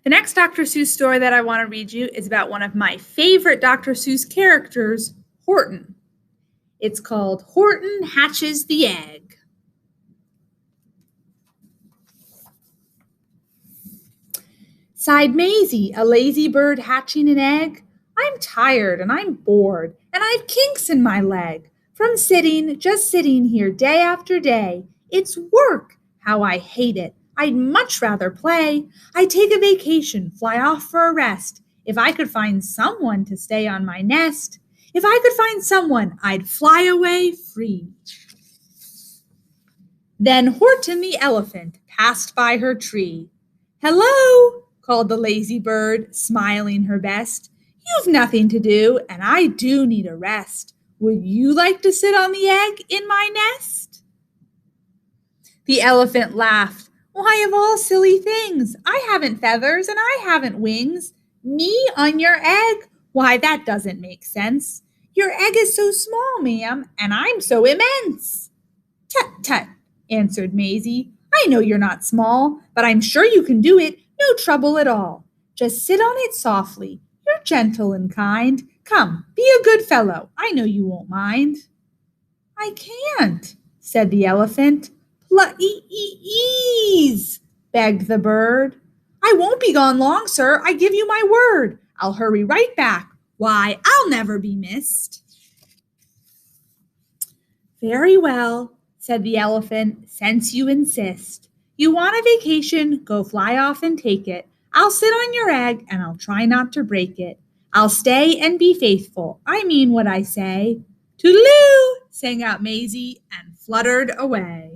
The next Dr. Seuss story that I want to read you is about one of my favorite Dr. Seuss characters, Horton. It's called Horton Hatches the Egg. Sighed Maisie, a lazy bird hatching an egg. I'm tired and I'm bored, and I've kinks in my leg from sitting, just sitting here day after day. It's work. How I hate it. I'd much rather play. I'd take a vacation, fly off for a rest. If I could find someone to stay on my nest. If I could find someone, I'd fly away free. Then Horton the elephant passed by her tree. Hello, called the lazy bird, smiling her best. You've nothing to do, and I do need a rest. Would you like to sit on the egg in my nest? The elephant laughed. Why, of all silly things, I haven't feathers and I haven't wings. Me on your egg? Why, that doesn't make sense. Your egg is so small, ma'am, and I'm so immense. Tut, tut, answered Maisie. I know you're not small, but I'm sure you can do it, no trouble at all. Just sit on it softly. You're gentle and kind. Come, be a good fellow. I know you won't mind. I can't, said the elephant. Please, begged the bird. I won't be gone long, sir. I give you my word. I'll hurry right back. Why, I'll never be missed. Very well, said the elephant, since you insist. You want a vacation, go fly off and take it. I'll sit on your egg and I'll try not to break it. I'll stay and be faithful. I mean what I say. Toodaloo, sang out Maisie and fluttered away.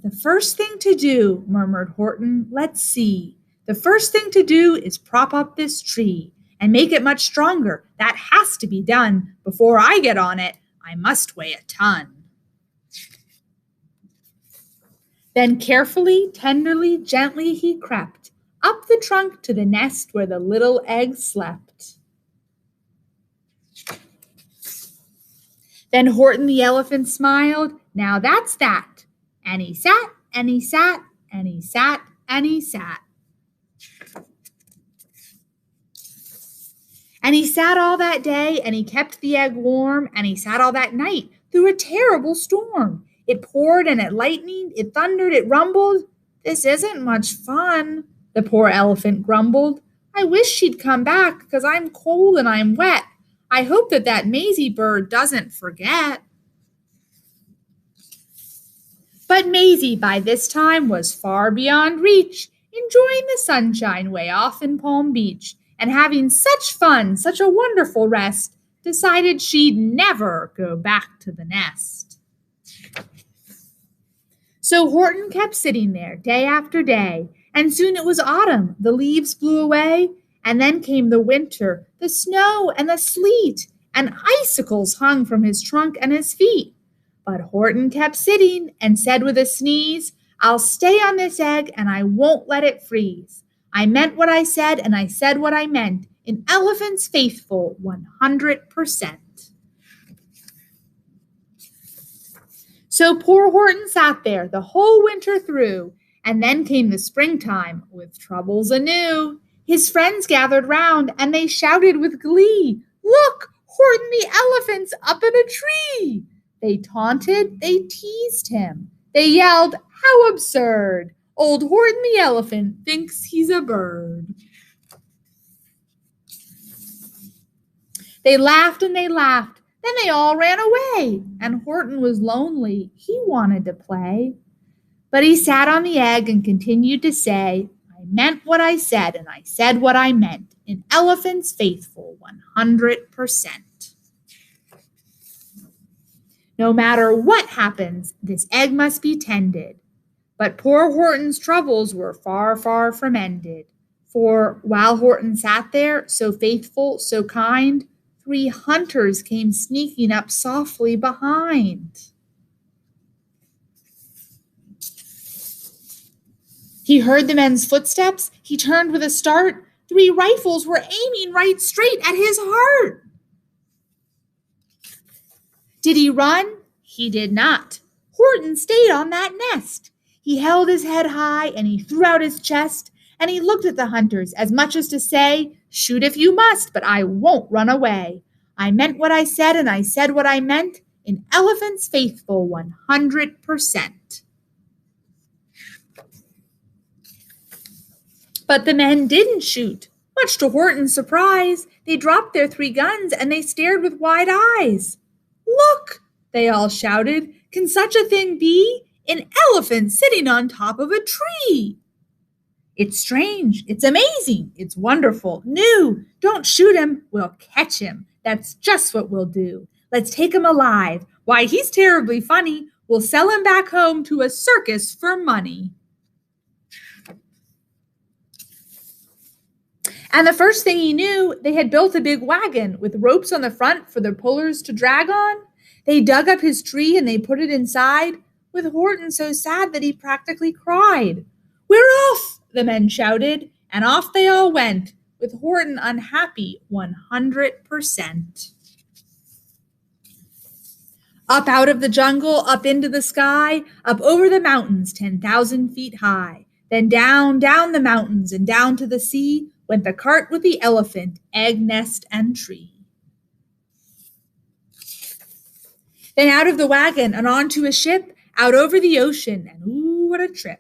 The first thing to do, murmured Horton. Let's see. The first thing to do is prop up this tree and make it much stronger. That has to be done. Before I get on it, I must weigh a ton. Then carefully, tenderly, gently he crept up the trunk to the nest where the little egg slept. Then Horton the elephant smiled. Now that's that. And he sat, and he sat, and he sat, and he sat. And he sat all that day, and he kept the egg warm, and he sat all that night through a terrible storm. It poured and it lightened, it thundered, it rumbled. This isn't much fun, the poor elephant grumbled. I wish she'd come back, 'cause I'm cold and I'm wet. I hope that Maisie bird doesn't forget. But Maisie by this time was far beyond reach, enjoying the sunshine way off in Palm Beach, and having such fun, such a wonderful rest, decided she'd never go back to the nest. So Horton kept sitting there day after day, and soon it was autumn. The leaves blew away, and then came the winter, the snow and the sleet, and icicles hung from his trunk and his feet. But Horton kept sitting and said with a sneeze, I'll stay on this egg and I won't let it freeze. I meant what I said and I said what I meant. An elephant's faithful 100%. So poor Horton sat there the whole winter through, and then came the springtime with troubles anew. His friends gathered round and they shouted with glee, Look, Horton the elephant's up in a tree. They taunted, they teased him. They yelled, How absurd! Old Horton the elephant thinks he's a bird. They laughed and they laughed. Then they all ran away, and Horton was lonely. He wanted to play. But he sat on the egg and continued to say, I meant what I said, and I said what I meant. An elephant's faithful 100%. No matter what happens, this egg must be tended. But poor Horton's troubles were far, far from ended. For while Horton sat there, so faithful, so kind, 3 hunters came sneaking up softly behind. He heard the men's footsteps. He turned with a start. 3 rifles were aiming right straight at his heart. Did he run? He did not. Horton stayed on that nest. He held his head high and he threw out his chest and he looked at the hunters as much as to say, "Shoot if you must, but I won't run away. I meant what I said and I said what I meant. An elephant's faithful 100%." But the men didn't shoot. Much to Horton's surprise, they dropped their 3 guns and they stared with wide eyes. "Look!" they all shouted. "Can such a thing be? An elephant sitting on top of a tree!" "It's strange, it's amazing, it's wonderful, new. Don't shoot him, we'll catch him. That's just what we'll do. Let's take him alive. Why, he's terribly funny. We'll sell him back home to a circus for money." And the first thing he knew, they had built a big wagon with ropes on the front for the pullers to drag on. They dug up his tree and they put it inside, with Horton so sad that he practically cried. "We're off!" the men shouted, and off they all went, with Horton unhappy 100%. Up out of the jungle, up into the sky, up over the mountains 10,000 feet high. Then down, down the mountains and down to the sea went the cart with the elephant, egg, nest, and tree. Then out of the wagon and onto a ship, out over the ocean, and ooh, what a trip.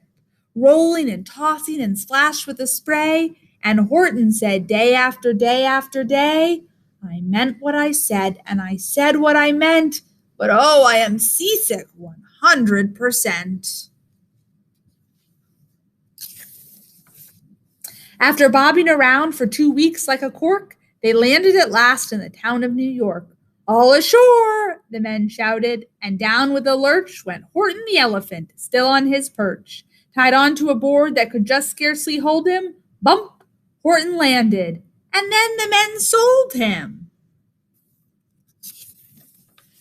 Rolling and tossing and splashed with the spray, and Horton said day after day after day, "I meant what I said, and I said what I meant, but oh, I am seasick 100%. After bobbing around for 2 weeks like a cork, they landed at last in the town of New York. "All ashore!" the men shouted, and down with a lurch went Horton the elephant, still on his perch. Tied onto a board that could just scarcely hold him, bump, Horton landed, and then the men sold him.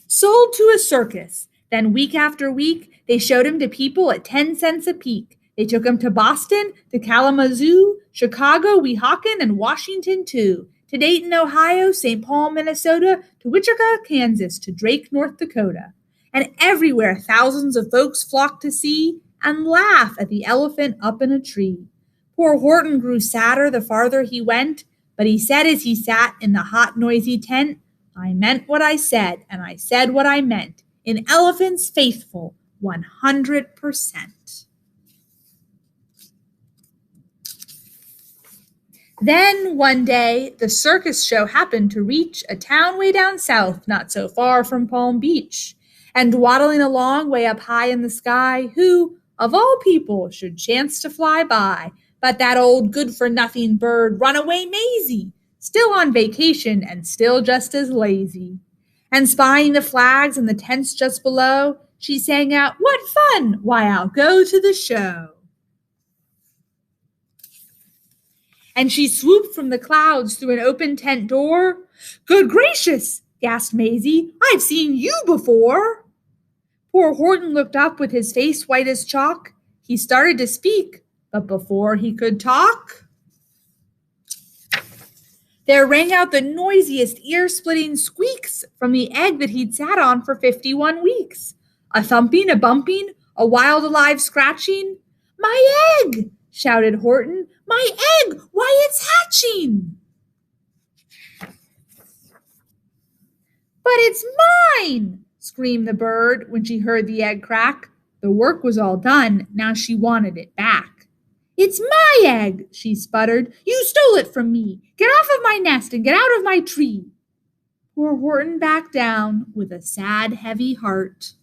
Sold to a circus. Then week after week, they showed him to people at 10 cents a peek. They took him to Boston, to Kalamazoo, Chicago, Weehawken, and Washington too, to Dayton, Ohio, St. Paul, Minnesota, to Wichita, Kansas, to Drake, North Dakota. And everywhere thousands of folks flocked to see and laugh at the elephant up in a tree. Poor Horton grew sadder the farther he went, but he said as he sat in the hot, noisy tent, "I meant what I said, and I said what I meant. An elephant's faithful 100%. Then, one day, the circus show happened to reach a town way down south, not so far from Palm Beach. And waddling along way up high in the sky, who, of all people, should chance to fly by, but that old good-for-nothing bird, Runaway Maisie, still on vacation and still just as lazy. And spying the flags and the tents just below, she sang out, "What fun! Why, I'll go to the show." And she swooped from the clouds through an open tent door. "Good gracious!" gasped Maisie. "I've seen you before." Poor Horton looked up with his face white as chalk. He started to speak, but before he could talk, there rang out the noisiest ear-splitting squeaks from the egg that he'd sat on for 51 weeks. A thumping, a bumping, a wild alive scratching. "My egg!" shouted Horton. "My egg! Why, it's hatching!" "But it's mine!" screamed the bird when she heard the egg crack. The work was all done, now she wanted it back. "It's my egg!" she sputtered. "You stole it from me! Get off of my nest and get out of my tree!" Poor Horton backed down with a sad, heavy heart.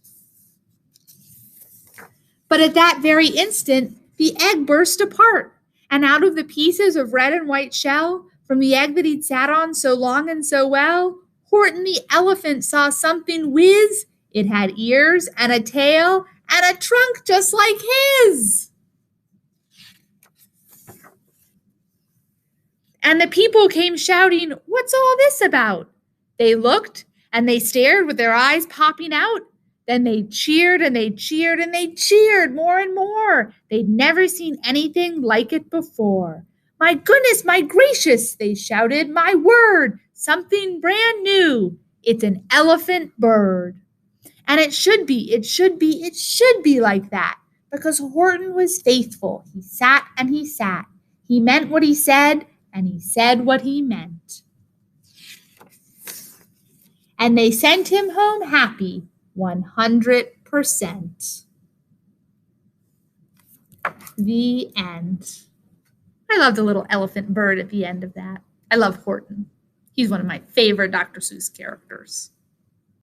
But at that very instant, the egg burst apart, and out of the pieces of red and white shell, from the egg that he'd sat on so long and so well, Horton the elephant saw something whiz. It had ears and a tail and a trunk just like his. And the people came shouting, "What's all this about?" They looked and they stared with their eyes popping out. Then they cheered and they cheered and they cheered more and more. They'd never seen anything like it before. "My goodness, my gracious," they shouted, "my word, something brand new. It's an elephant bird. And it should be like that. Because Horton was faithful. He sat and he sat. He meant what he said, and he said what he meant. And they sent him home happy 100%. The end. I love the little elephant bird at the end of that. I love Horton. He's one of my favorite Dr. Seuss characters.